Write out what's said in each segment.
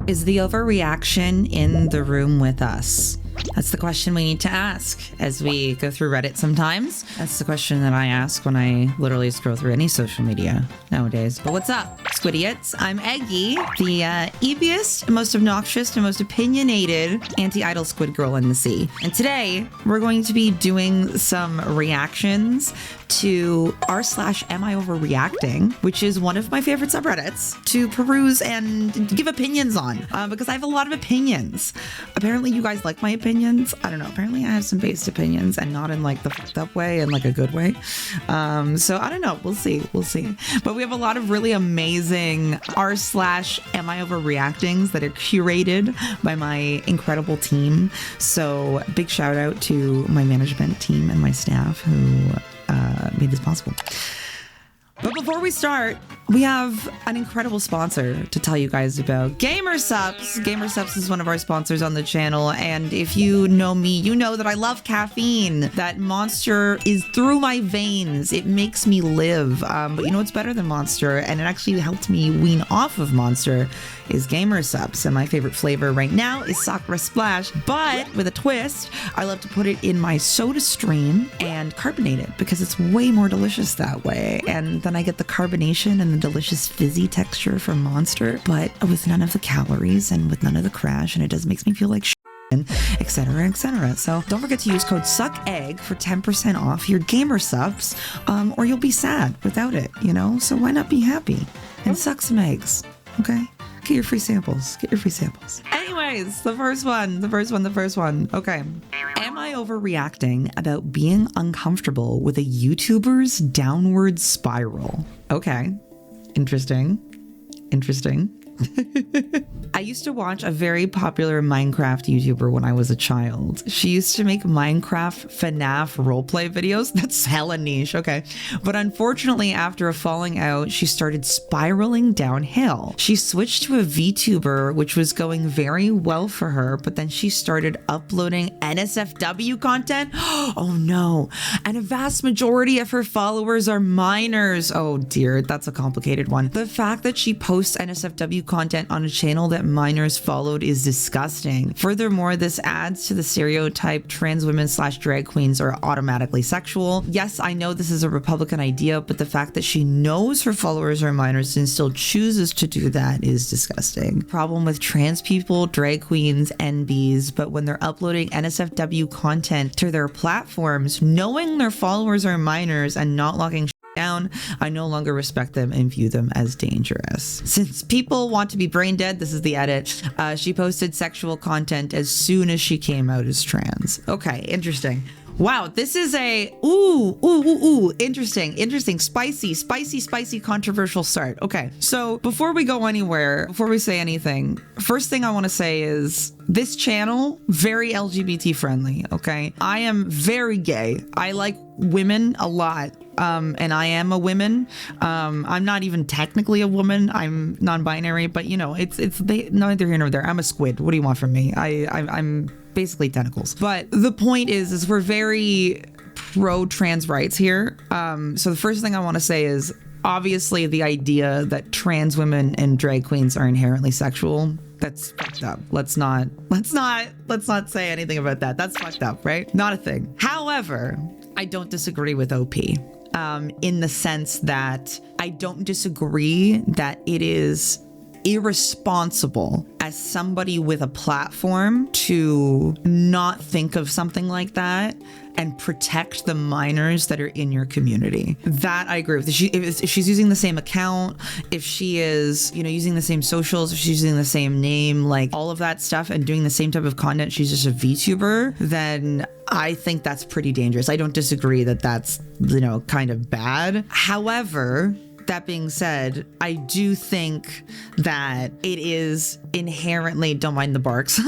Is the overreaction in the room with us? That's the question we need to ask as we go through Reddit sometimes. That's the question that I ask when I literally scroll through any social media nowadays. But what's up, Squidiots? I'm Eggie, the eviest, most obnoxious, and most opinionated anti-idol squid girl in the sea. And today, we're going to be doing some reactions to r/am I overreacting, which is one of my favorite subreddits to peruse and give opinions on, because I have a lot of opinions. Apparently you guys like my opinions. I don't know. Apparently I have some based opinions and not in like the fucked up way, in like a good way. So I don't know. We'll see. But we have a lot of really amazing r/am I overreactings that are curated by my incredible team. So big shout out to my management team and my staff who made this possible. But before we start, we have an incredible sponsor to tell you guys about. GamerSupps. GamerSupps is one of our sponsors on the channel, and if you know me, you know that I love caffeine. That Monster is through my veins. It makes me live. But you know what's better than Monster, and it actually helped me wean off of Monster, is GamerSupps. And my favorite flavor right now is Sakura Splash, but with a twist. I love to put it in my soda stream and carbonate it because it's way more delicious that way. And then I get the carbonation and the delicious fizzy texture from Monster, but with none of the calories and with none of the crash, and it just makes me feel like etc, etc. So don't forget to use code SUCKEGG for 10% off your GamerSupps, or you'll be sad without it, you know? So why not be happy and suck some eggs, okay? Get your free samples. Anyways, the first one. Okay. Am I overreacting about being uncomfortable with a YouTuber's downward spiral? Okay. Interesting. I used to watch a very popular Minecraft YouTuber when I was a child. She used to make Minecraft FNAF roleplay videos. That's hella niche, okay. But unfortunately, after a falling out, she started spiraling downhill. She switched to a VTuber, which was going very well for her, but then she started uploading NSFW content. Oh no. And a vast majority of her followers are minors. Oh dear, that's a complicated one. The fact that she posts NSFW content on a channel that minors followed is disgusting. Furthermore, this adds to the stereotype trans women / drag queens are automatically sexual. Yes, I know this is a Republican idea, but the fact that she knows her followers are minors and still chooses to do that is disgusting. Problem with trans people, drag queens, NBs, but when they're uploading NSFW content to their platforms, knowing their followers are minors and not locking down, I no longer respect them and view them as dangerous. Since people want to be brain dead, this is the edit. She posted sexual content as soon as she came out as trans. Okay, interesting. Wow, this is a interesting, spicy, controversial start. Okay, so before we go anywhere, before we say anything, first thing I want to say is this channel, very LGBT friendly, okay? I am very gay. I like women a lot. And I am a woman. I'm not even technically a woman. I'm non-binary, but you know, it's neither here nor there. I'm a squid. What do you want from me? I'm basically tentacles. But the point is we're very pro trans rights here. So the first thing I want to say is obviously the idea that trans women and drag queens are inherently sexual, that's fucked up. Let's not say anything about that. That's fucked up, right? Not a thing. However, I don't disagree with OP. In the sense that I don't disagree that it is irresponsible as somebody with a platform to not think of something like that and protect the minors that are in your community. That I agree with. If she's using the same account, if she is, you know, using the same socials, if she's using the same name, like all of that stuff and doing the same type of content, she's just a VTuber, then I think that's pretty dangerous. I don't disagree that that's, you know, kind of bad. However, that being said, I do think that it is inherently, don't mind the barks,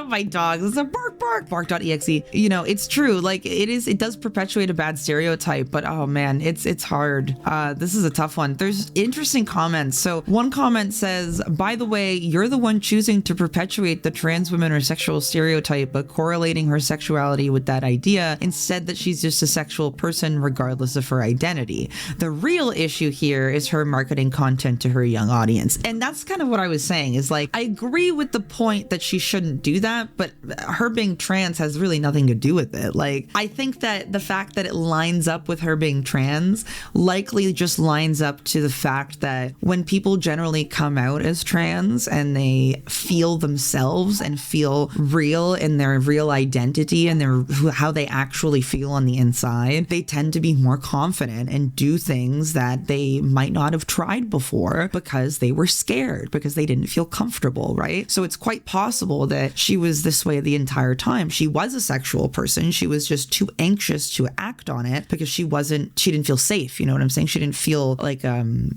my dogs, it's a bark.exe. You know, it's true. Like it does perpetuate a bad stereotype, but oh man, it's hard. This is a tough one. There's interesting comments. So one comment says, by the way, you're the one choosing to perpetuate the trans women or sexual stereotype, but correlating her sexuality with that idea instead that she's just a sexual person regardless of her identity. The real issue here here is her marketing content to her young audience. And that's kind of what I was saying, is like, I agree with the point that she shouldn't do that, but her being trans has really nothing to do with it. Like, I think that the fact that it lines up with her being trans likely just lines up to the fact that when people generally come out as trans and they feel themselves and feel real in their real identity and how they actually feel on the inside, they tend to be more confident and do things that they might not have tried before because they were scared, because they didn't feel comfortable, right? So it's quite possible that she was this way the entire time. She was a sexual person. She was just too anxious to act on it because she didn't feel safe. You know what I'm saying? She didn't feel like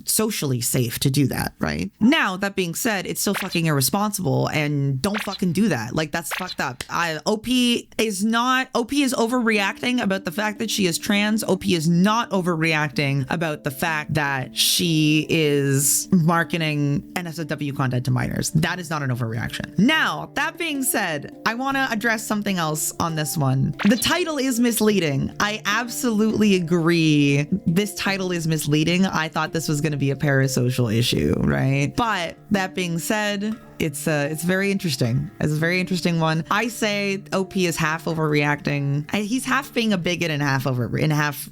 socially safe to do that, right? Now, that being said, it's still fucking irresponsible, and don't fucking do that. Like, that's fucked up. OP is overreacting about the fact that she is trans. OP is not overreacting about the fact that she is marketing NSFW content to minors. That is not an overreaction. Now, that being said, I want to address something else on this one. The title is misleading. I absolutely agree. This title is misleading. I thought this was going to be a parasocial issue, right? But that being said, it's very interesting. It's a very interesting one. I say OP is half overreacting. He's half being a bigot and half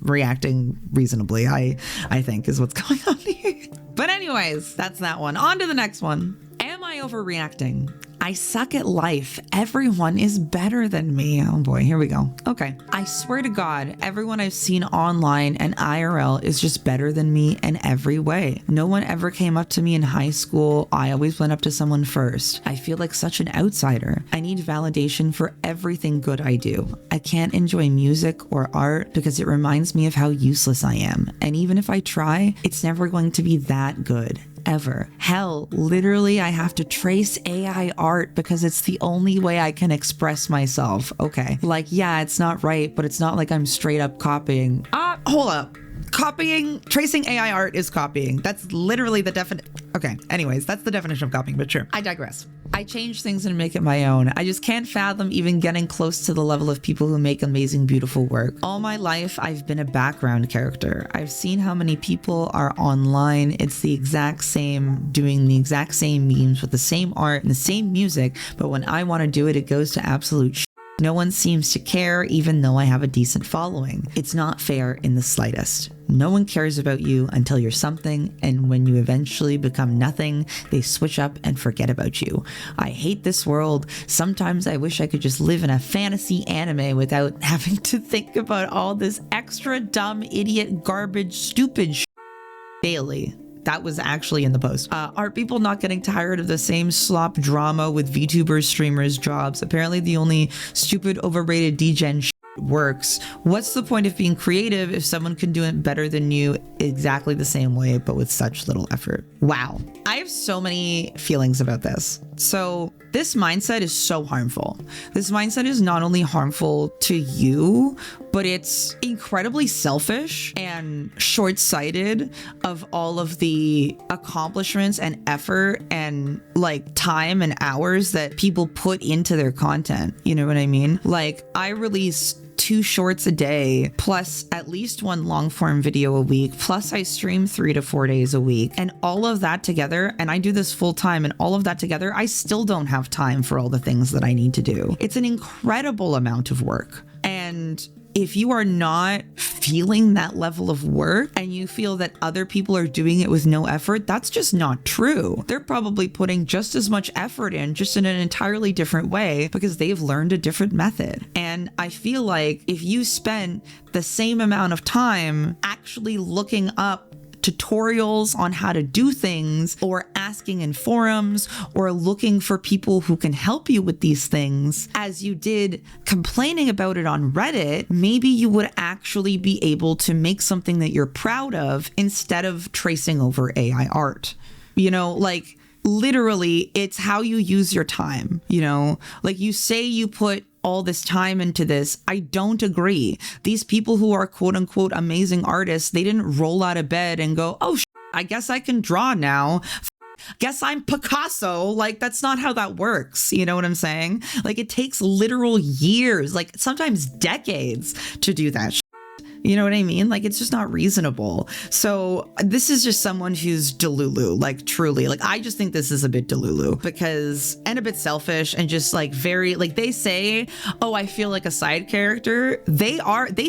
reacting reasonably, I think is what's going on here. But anyways, that's that one. On to the next one. Am I overreacting? I suck at life. Everyone is better than me. Oh boy, here we go. Okay. I swear to God, everyone I've seen online and IRL is just better than me in every way. No one ever came up to me in high school. I always went up to someone first. I feel like such an outsider. I need validation for everything good I do. I can't enjoy music or art because it reminds me of how useless I am. And even if I try, it's never going to be that good. Ever. Hell, literally, I have to trace AI art because it's the only way I can express myself. Okay. Like, yeah, it's not right, but it's not like I'm straight up copying. Hold up. Tracing AI art is copying. That's literally the definition. Okay. Anyways, that's the definition of copying, but sure. I digress. I change things and make it my own. I just can't fathom even getting close to the level of people who make amazing, beautiful work. All my life, I've been a background character. I've seen how many people are online. It's the exact same, doing the exact same memes with the same art and the same music, but when I want to do it, it goes to absolute shit. No one seems to care, even though I have a decent following. It's not fair in the slightest. No one cares about you until you're something, and when you eventually become nothing, they switch up and forget about you. I hate this world. Sometimes I wish I could just live in a fantasy anime without having to think about all this extra dumb, idiot, garbage, stupid shit daily. That was actually in the post. Are people not getting tired of the same slop drama with VTubers, streamers, jobs? Apparently the only stupid, overrated degen shit works. What's the point of being creative if someone can do it better than you exactly the same way, but with such little effort? Wow. I have so many feelings about this. So this mindset is so harmful. This mindset is not only harmful to you, but it's incredibly selfish and short-sighted of all of the accomplishments and effort and like time and hours that people put into their content. You know what I mean? Like, I release 2 shorts a day, plus at least 1 long form video a week, plus I stream 3 to 4 days a week. And all of that together, and I do this full time, and all of that together, I still don't have time for all the things that I need to do. It's an incredible amount of work. And if you are not feeling that level of work and you feel that other people are doing it with no effort, that's just not true. They're probably putting just as much effort in, just in an entirely different way because they've learned a different method. And I feel like if you spend the same amount of time actually looking up tutorials on how to do things, or asking in forums, or looking for people who can help you with these things, as you did complaining about it on Reddit, maybe you would actually be able to make something that you're proud of instead of tracing over AI art. You know, like, literally, it's how you use your time, you know? Like, you say you put all this time into this. I don't agree. These people who are quote unquote amazing artists, they didn't roll out of bed and go, oh, I guess I can draw now. Guess I'm Picasso. Like, that's not how that works. You know what I'm saying? Like, it takes literal years, like sometimes decades to do that. You know what I mean? Like, it's just not reasonable. So this is just someone who's delulu, like truly. Like, I just think this is a bit delulu because, and a bit selfish and just like very, like they say, oh, I feel like a side character. They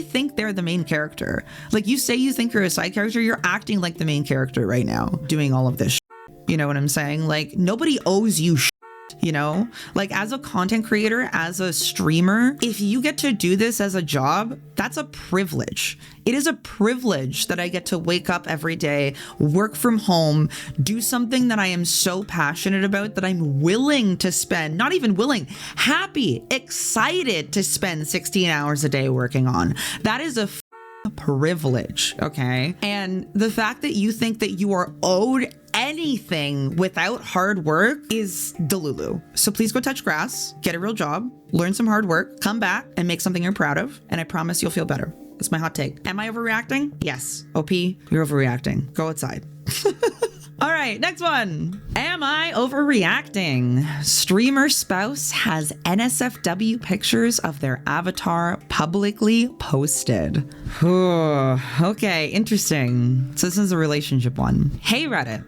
think they're the main character. Like, you say you think you're a side character, you're acting like the main character right now, doing all of this. You know what I'm saying? Like, nobody owes you you know, like as a content creator, as a streamer, if you get to do this as a job, that's a privilege. It is a privilege that I get to wake up every day, work from home, do something that I am so passionate about that I'm willing to spend, not even willing, happy, excited to spend 16 hours a day working on. That is a privilege, okay? And the fact that you think that you are owed anything without hard work is delulu. So please go touch grass, get a real job, learn some hard work, come back and make something you're proud of, and I promise you'll feel better. That's my hot take. Am I overreacting? Yes. OP, you're overreacting. Go outside. All right, next one. Am I overreacting? Streamer spouse has NSFW pictures of their avatar publicly posted. Okay, interesting. So this is a relationship one. Hey, Reddit.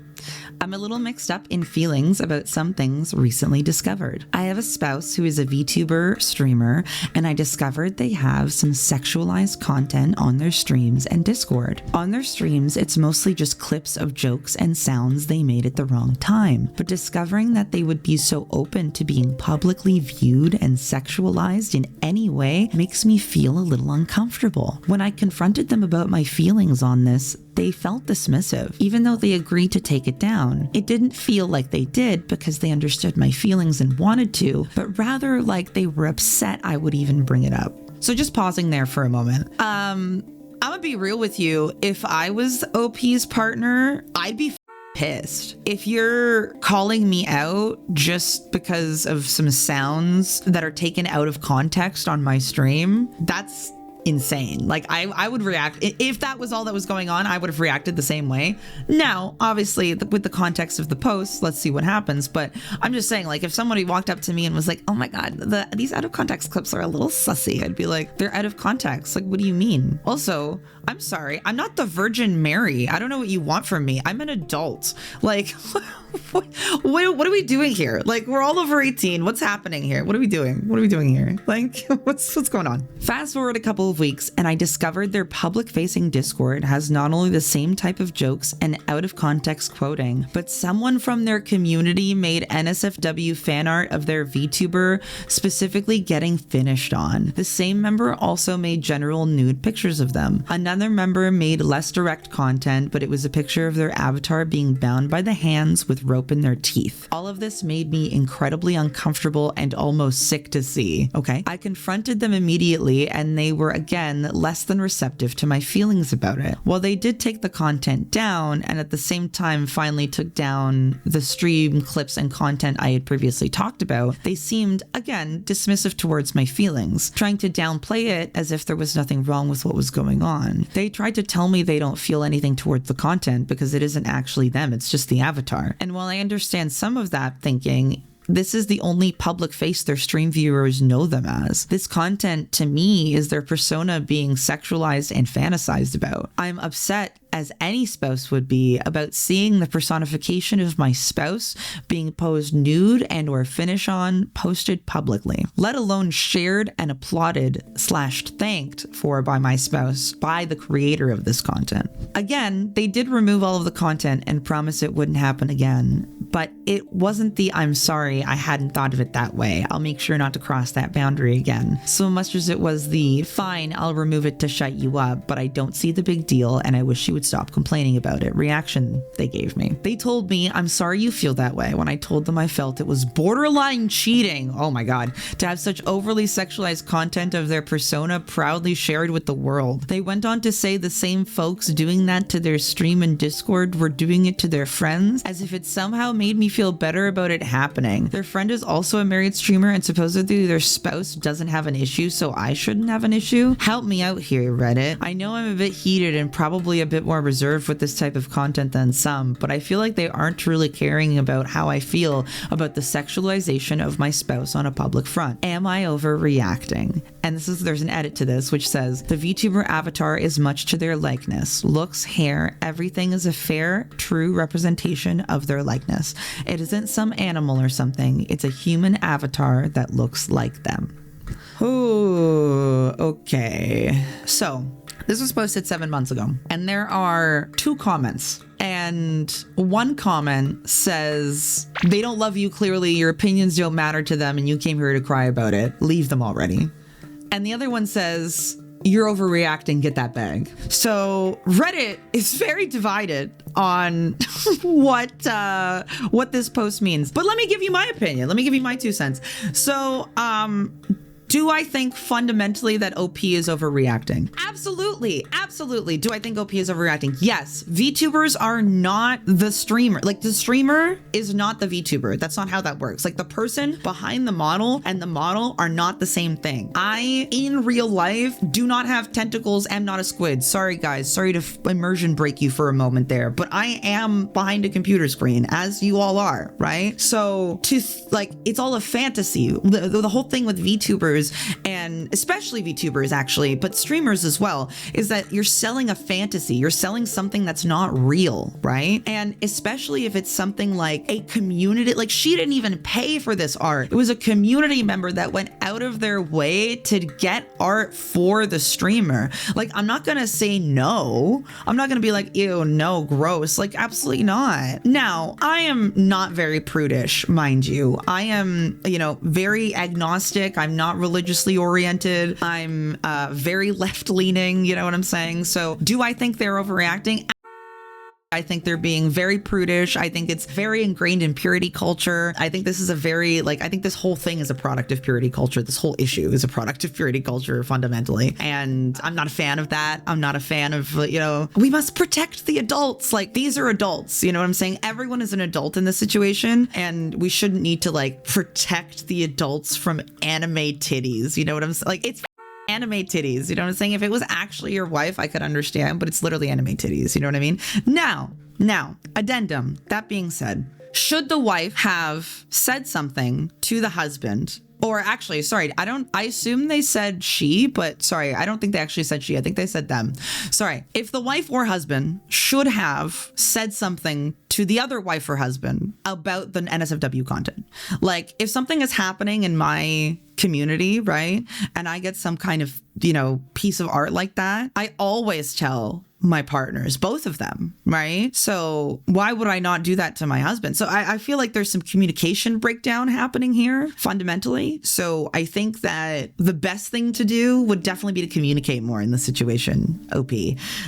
I'm a little mixed up in feelings about some things recently discovered. I have a spouse who is a VTuber streamer, and I discovered they have some sexualized content on their streams and Discord. On their streams, it's mostly just clips of jokes and sounds they made at the wrong time. But discovering that they would be so open to being publicly viewed and sexualized in any way makes me feel a little uncomfortable. When I confronted them about my feelings on this, they felt dismissive, even though they agreed to take it down. It didn't feel like they did because they understood my feelings and wanted to, but rather like they were upset I would even bring it up. So just pausing there for a moment. I'm gonna be real with you. If I was OP's partner, I'd be pissed. If you're calling me out just because of some sounds that are taken out of context on my stream, that's insane. Like I would react if that was all that was going on. I would have reacted the same way. Now, obviously, with the context of the post, let's see what happens. But I'm just saying, like, if somebody walked up to me and was like, "Oh my god, these out of context clips are a little sussy," I'd be like, "They're out of context. Like, what do you mean?" Also, I'm sorry, I'm not the Virgin Mary. I don't know what you want from me. I'm an adult. Like, what are we doing here? Like, we're all over 18. What's happening here? What are we doing? What are we doing here? Like, what's going on? Fast forward a couple of weeks, and I discovered their public-facing Discord has not only the same type of jokes and out-of-context quoting, but someone from their community made NSFW fan art of their VTuber specifically getting finished on. The same member also made general nude pictures of them. Another member made less direct content, but it was a picture of their avatar being bound by the hands with rope in their teeth. All of this made me incredibly uncomfortable and almost sick to see. Okay. I confronted them immediately, and they were again less than receptive to my feelings about it. While they did take the content down, and at the same time finally took down the stream clips and content I had previously talked about, they seemed again dismissive towards my feelings, trying to downplay it as if there was nothing wrong with what was going on. They tried to tell me they don't feel anything towards the content because it isn't actually them, it's just the avatar. And while I understand some of that thinking, this is the only public face their stream viewers know them as. This content, to me, is their persona being sexualized and fantasized about. I'm upset, as any spouse would be, about seeing the personification of my spouse being posed nude and or finish on posted publicly, let alone shared and applauded / thanked for by my spouse, by the creator of this content. Again, they did remove all of the content and promise it wouldn't happen again, but it wasn't the "I'm sorry, I hadn't thought of it that way, I'll make sure not to cross that boundary again," so much as it was the "fine, I'll remove it to shut you up, but I don't see the big deal and I wish you would stop complaining about it" reaction they gave me. They told me, "I'm sorry you feel that way," when I told them I felt it was borderline cheating, oh my god, to have such overly sexualized content of their persona proudly shared with the world. They went on to say the same folks doing that to their stream and Discord were doing it to their friends, as if it somehow made me feel better about it happening. Their friend is also a married streamer, and supposedly their spouse doesn't have an issue, so I shouldn't have an issue? Help me out here, Reddit. I know I'm a bit heated and probably a bit more more reserved with this type of content than some, but I feel like they aren't really caring about how I feel about the sexualization of my spouse on a public front. Am I overreacting? And there's an edit to this which says, the VTuber avatar is much to their likeness. Looks, hair, everything is a fair, true representation of their likeness. It isn't some animal or something. It's a human avatar that looks like them. Ooh, okay. So this was posted 7 months ago, and there are 2 comments. And one comment says, they don't love you clearly, your opinions don't matter to them, and you came here to cry about it. Leave them already. And the other one says, you're overreacting, get that bag. So Reddit is very divided on what this post means. But let me give you my opinion. Let me give you my 2 cents. So, do I think fundamentally that OP is overreacting? Absolutely. Absolutely. Do I think OP is overreacting? Yes. VTubers are not the streamer. Like, the streamer is not the VTuber. That's not how that works. Like, the person behind the model and the model are not the same thing. I, in real life, do not have tentacles. Am not a squid. Sorry, guys. Sorry to immersion break you for a moment there. But I am behind a computer screen, as you all are, right? So, it's all a fantasy. The whole thing with VTubers, and especially VTubers actually, but streamers as well, is that you're selling a fantasy. You're selling something that's not real, right? And especially if it's something like a community, like she didn't even pay for this art. It was a community member that went out of their way to get art for the streamer. Like, I'm not gonna say no. I'm not gonna be like, ew, no, gross. Like, absolutely not. Now, I am not very prudish, mind you. I am, very agnostic. I'm not religiously oriented. I'm very left-leaning, you know what I'm saying? So do I think they're overreacting? I think they're being very prudish. I think it's very ingrained in purity culture. I think this is I think this whole thing is a product of purity culture. This whole issue is a product of purity culture fundamentally. And I'm not a fan of that. I'm not a fan of, we must protect the adults. Like, these are adults, you know what I'm saying? Everyone is an adult in this situation, and we shouldn't need to protect the adults from anime titties. You know what I'm saying? Like, it's anime titties, you know what I'm saying? If it was actually your wife, I could understand, but it's literally anime titties, you know what I mean? Now, addendum, that being said, should the wife have said something to the husband? Or actually, sorry, I assume they said she, but sorry, I don't think they actually said she. I think they said them. Sorry. If the wife or husband should have said something to the other wife or husband about the NSFW content. Like, if something is happening in my community, right, and I get some kind of, piece of art like that, I always tell my partners, both of them, right? So why would I not do that to my husband? So I feel like there's some communication breakdown happening here fundamentally. So I think that the best thing to do would definitely be to communicate more in the situation, OP.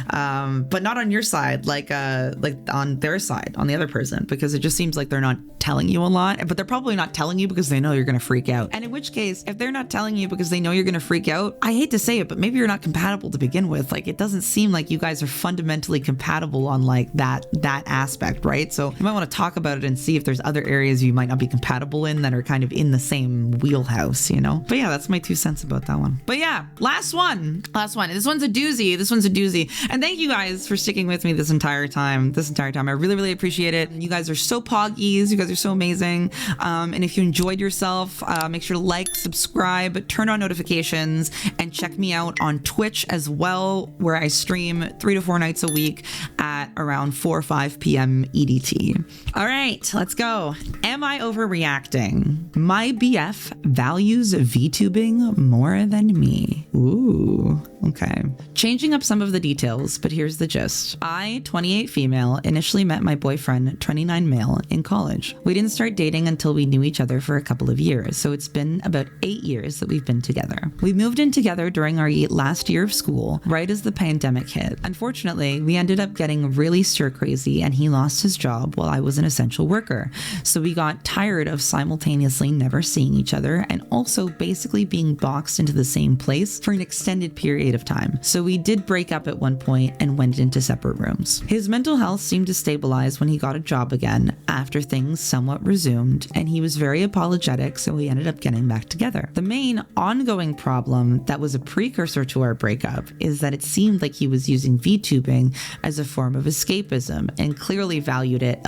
But not on your side, like on their side, on the other person, because it just seems like they're not telling you a lot, but they're probably not telling you because they know you're going to freak out. And in which case, if they're not telling you because they know you're going to freak out, I hate to say it, but maybe you're not compatible to begin with. Like, it doesn't seem like you guys are fundamentally compatible on that aspect, right? So you might want to talk about it and see if there's other areas you might not be compatible in that are kind of in the same wheelhouse, But yeah, that's my 2 cents about that one. But yeah, last one. This one's a doozy. And thank you guys for sticking with me this entire time. I really, really appreciate it. You guys are so poggies. You guys are so amazing. And if you enjoyed yourself, make sure to like, subscribe, turn on notifications, and check me out on Twitch as well, where I stream 3 to 4 nights a week at around 4 or 5 p.m. EDT. All right, let's go. Am I overreacting? My BF values VTubing more than me. Ooh, okay. Changing up some of the details, but here's the gist. I, 28 female, initially met my boyfriend, 29 male, in college. We didn't start dating until we knew each other for a couple of years, so it's been about 8 years that we've been together. We moved in together during our last year of school, right as the pandemic hit. Unfortunately, we ended up getting really stir crazy, and he lost his job while I was an essential worker. So we got tired of simultaneously never seeing each other, and also basically being boxed into the same place for an extended period of time. So we did break up at one point and went into separate rooms. His mental health seemed to stabilize when he got a job again after things somewhat resumed, and he was very apologetic, so we ended up getting back together. The main ongoing problem that was a precursor to our breakup is that it seemed like he was using VTubing as a form of escapism and clearly valued it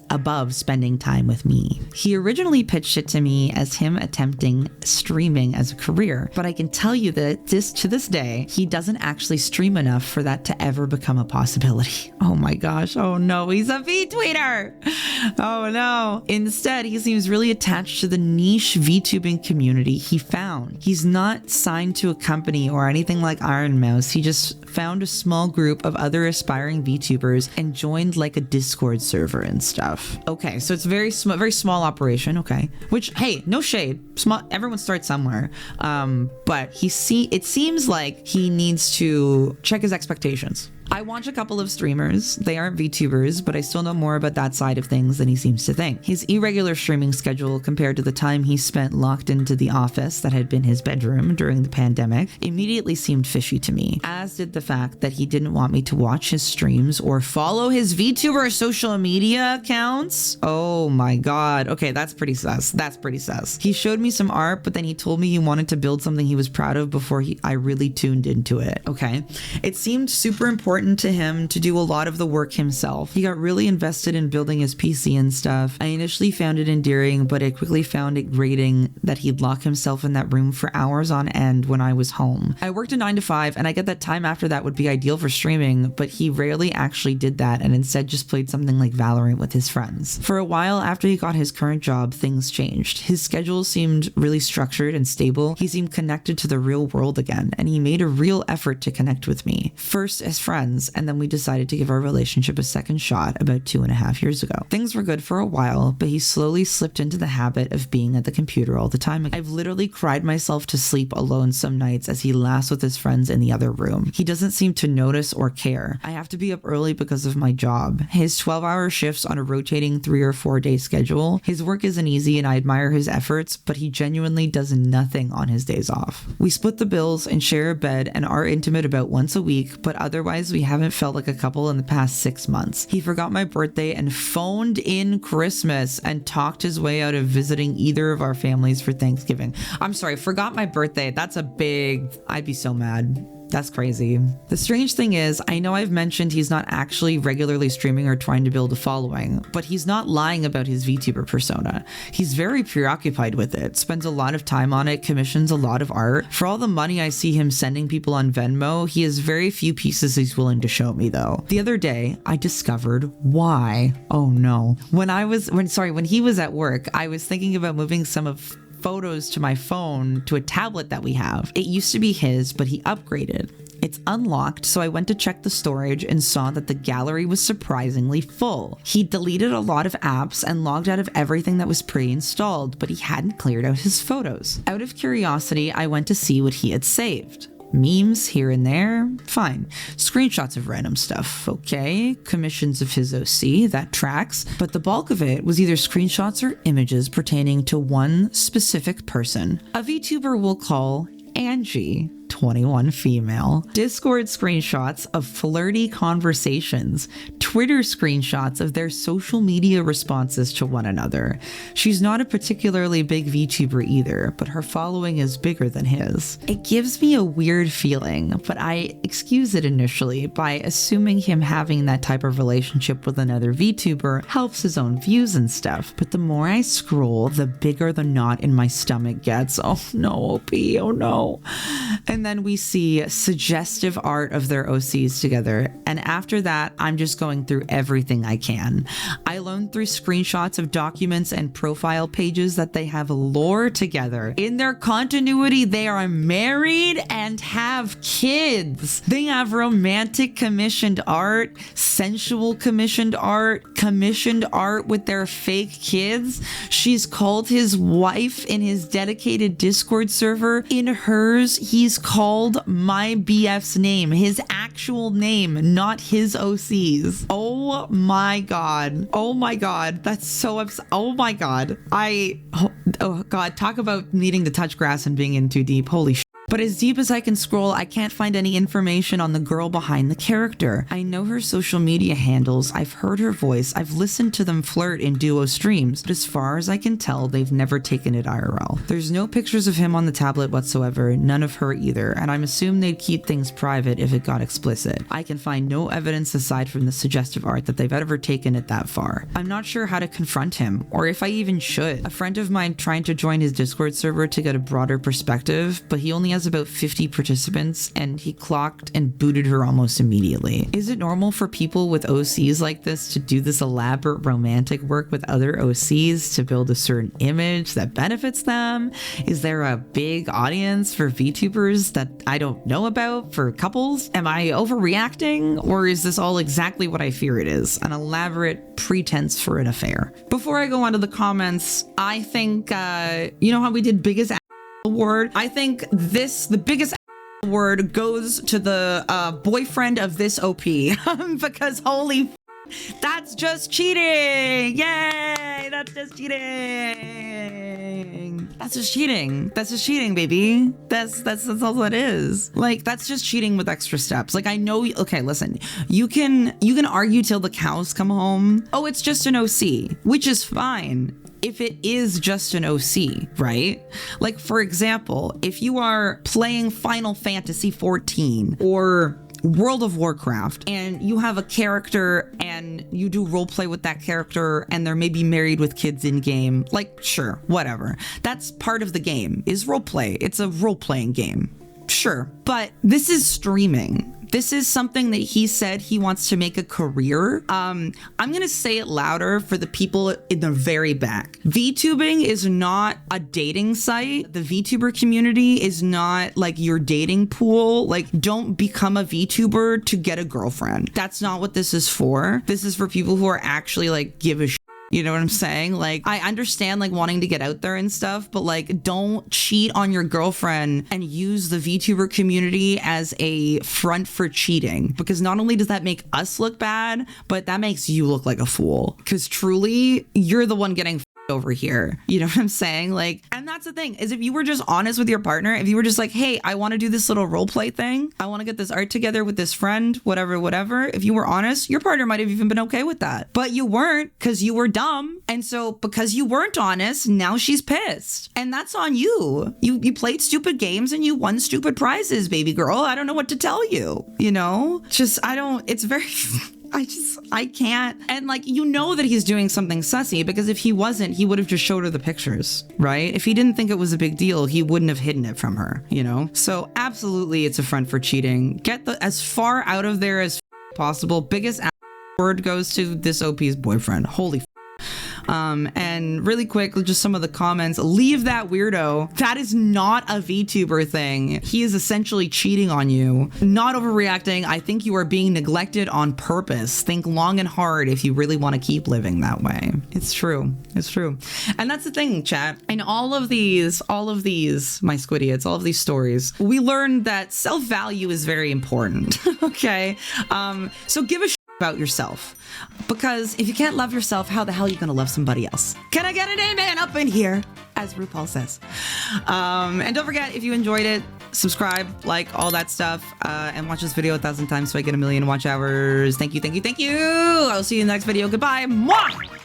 above spending time with me. He originally pitched it to me as him attempting streaming as a career, but I can tell you that to this day, he doesn't actually stream enough for that to ever become a possibility. Oh my gosh, oh no, he's a VTweeter! Oh no. Instead, he seems really attached to the niche VTubing community he found. He's not signed to a company or anything like Iron Mouse, he just found a small group of other aspiring VTubers and joined like a Discord server and stuff. Okay, so it's very small operation. Okay, which, hey, no shade. Small. Everyone starts somewhere. But it seems like he needs to check his expectations. I watch a couple of streamers. They aren't VTubers, but I still know more about that side of things than he seems to think. His irregular streaming schedule compared to the time he spent locked into the office that had been his bedroom during the pandemic immediately seemed fishy to me, as did the fact that he didn't want me to watch his streams or follow his VTuber social media accounts. Oh my god. Okay, that's pretty sus. He showed me some art, but then he told me he wanted to build something he was proud of before I really tuned into it. Okay. It seemed super important to him to do a lot of the work himself. He got really invested in building his PC and stuff. I initially found it endearing, but I quickly found it grating that he'd lock himself in that room for hours on end when I was home. I worked a 9 to 5, and I get that time after that would be ideal for streaming, but he rarely actually did that and instead just played something like Valorant with his friends. For a while after he got his current job, things changed. His schedule seemed really structured and stable. He seemed connected to the real world again, and he made a real effort to connect with me. First as friends, and then we decided to give our relationship a second shot about 2.5 years ago. Things were good for a while, but he slowly slipped into the habit of being at the computer all the time. I've literally cried myself to sleep alone some nights as he laughs with his friends in the other room. He doesn't seem to notice or care. I have to be up early because of my job. His 12-hour shifts on a rotating 3 or 4 day schedule. His work isn't easy and I admire his efforts, but he genuinely does nothing on his days off. We split the bills and share a bed and are intimate about once a week, but otherwise we haven't felt like a couple in the past 6 months. He forgot my birthday and phoned in Christmas and talked his way out of visiting either of our families for Thanksgiving. I'm sorry, forgot my birthday. I'd be so mad. That's crazy. The strange thing is, I know I've mentioned he's not actually regularly streaming or trying to build a following, but he's not lying about his VTuber persona. He's very preoccupied with it, spends a lot of time on it, commissions a lot of art. For all the money I see him sending people on Venmo, he has very few pieces he's willing to show me though. The other day, I discovered why. Oh no. When he was at work, I was thinking about moving some of photos to my phone to a tablet that we have. It used to be his, but he upgraded. It's unlocked, so I went to check the storage and saw that the gallery was surprisingly full. He deleted a lot of apps and logged out of everything that was pre-installed, but he hadn't cleared out his photos. Out of curiosity, I went to see what he had saved. Memes here and there, fine. Screenshots of random stuff, okay. Commissions of his OC, that tracks. But the bulk of it was either screenshots or images pertaining to one specific person. A VTuber we'll call Angie. 21 female. Discord screenshots of flirty conversations. Twitter screenshots of their social media responses to one another. She's not a particularly big VTuber either, but her following is bigger than his. It gives me a weird feeling, but I excuse it initially by assuming him having that type of relationship with another VTuber helps his own views and stuff. But the more I scroll, the bigger the knot in my stomach gets. Oh no, OP, oh no. And then we see suggestive art of their OCs together. And after that, I'm just going through everything I can. I learned through screenshots of documents and profile pages that they have lore together. In their continuity, they are married and have kids. They have romantic commissioned art, sensual commissioned art with their fake kids. She's called his wife in his dedicated Discord server. In hers, he's called my BF's name, his actual name, not his OC's. Oh my god. Oh my god. That's so oh my god. Oh god. Talk about needing to touch grass and being in too deep. Holy shit. But as deep as I can scroll, I can't find any information on the girl behind the character. I know her social media handles, I've heard her voice, I've listened to them flirt in duo streams, but as far as I can tell, they've never taken it IRL. There's no pictures of him on the tablet whatsoever, none of her either, and I'm assuming they'd keep things private if it got explicit. I can find no evidence aside from the suggestive art that they've ever taken it that far. I'm not sure how to confront him, or if I even should. A friend of mine trying to join his Discord server to get a broader perspective, but he only has about 50 participants and he clocked and booted her almost immediately. Is it normal for people with OCs like this to do this elaborate romantic work with other OCs to build a certain image that benefits them? Is there a big audience for VTubers that I don't know about for couples? Am I overreacting, or is this all exactly what I fear it is? An elaborate pretense for an affair. Before I go on to the comments, I think, you know how we did biggest award? I think the biggest award goes to the boyfriend of this OP because holy that's just cheating. Yay, that's just cheating. That's just cheating. That's just cheating, baby. That's all that is. Like, that's just cheating with extra steps. Like, I know, okay, listen, you can argue till the cows come home. Oh, it's just an OC, which is fine if it is just an OC, right? Like, for example, if you are playing Final Fantasy 14 or World of Warcraft and you have a character and you do roleplay with that character and they're maybe married with kids in game, like, sure, whatever. That's part of the game, is roleplay. It's a role-playing game. Sure, but this is streaming. This is something that he said he wants to make a career. I'm gonna say it louder for the people in the very back. Vtubing is not a dating site. The VTuber community is not like your dating pool. Like, don't become a VTuber to get a girlfriend. That's not what this is for. This is for people who are actually like give a shit. You know what I'm saying? Like, I understand like wanting to get out there and stuff, but like, don't cheat on your girlfriend and use the VTuber community as a front for cheating, because not only does that make us look bad, but that makes you look like a fool, because truly you're the one getting over here. You know what I'm saying? Like, and that's the thing, is if you were just honest with your partner, if you were just like, hey, I want to do this little role play thing, I want to get this art together with this friend, whatever, if you were honest, your partner might have even been okay with that. But you weren't, because you were dumb. And so because you weren't honest, now she's pissed. And that's on you. You played stupid games and you won stupid prizes, baby girl. I don't know what to tell you. You know, just, it's very I can't. And like, you know that he's doing something sussy, because if he wasn't, he would have just showed her the pictures, right? If he didn't think it was a big deal, he wouldn't have hidden it from her, you know? So absolutely, it's a front for cheating. Get as far out of there as possible. Biggest word goes to this OP's boyfriend. Holy and really quick, just some of the comments. Leave that weirdo. That is not a VTuber thing. He is essentially cheating on you. Not overreacting. I think you are being neglected on purpose. Think long and hard if you really want to keep living that way. It's true. It's true. And that's the thing, chat. In all of these, my squidiots, all of these stories, we learned that self-value is very important. Okay. So give a shit about yourself, because if you can't love yourself, how the hell are you gonna love somebody else? Can I get an amen up in here, as RuPaul says? And don't forget, if you enjoyed it, subscribe, like, all that stuff, and watch this video 1,000 times so I get 1,000,000 watch hours. Thank you. I'll see you in the next video. Goodbye. Mwah!